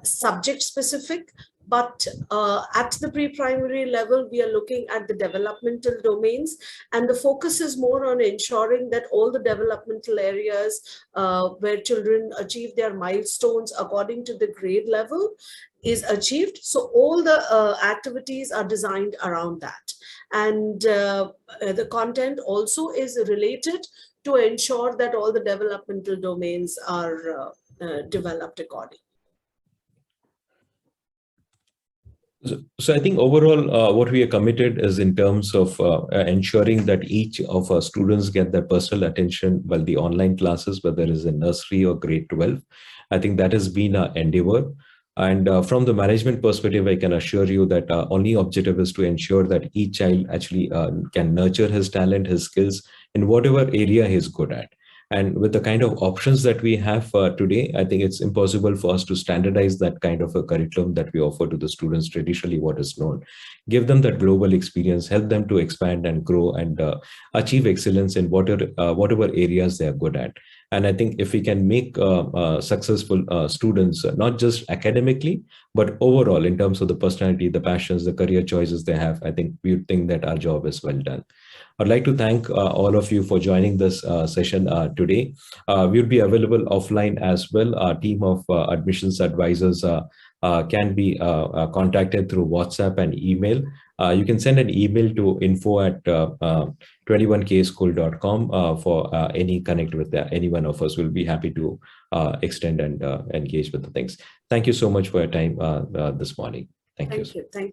G: subject specific, but at the pre-primary level, we are looking at the developmental domains, and the focus is more on ensuring that all the developmental areas where children achieve their milestones according to the grade level is achieved. So all the activities are designed around that. And the content also is related to ensure that all the developmental domains are developed accordingly.
F: So I think overall, what we are committed is in terms of ensuring that each of our students get their personal attention while the online classes, whether it is in nursery or grade 12. I think that has been our endeavor. And from the management perspective, I can assure you that our only objective is to ensure that each child actually can nurture his talent, his skills in whatever area he's good at. And with the kind of options that we have today, I think it's impossible for us to standardize that kind of a curriculum that we offer to the students, traditionally what is known. Give them that global experience, help them to expand and grow and achieve excellence in whatever areas they are good at. And I think if we can make successful students, not just academically, but overall in terms of the personality, the passions, the career choices they have, I think we would think that our job is well done. I'd like to thank all of you for joining this session today. We'll be available offline as well. Our team of admissions advisors can be contacted through WhatsApp and email. You can send an email to info@21kschool.com for any connect with any one of us. We'll be happy to extend and engage with the things. Thank you so much for your time this morning. Thank you.
G: Thank you.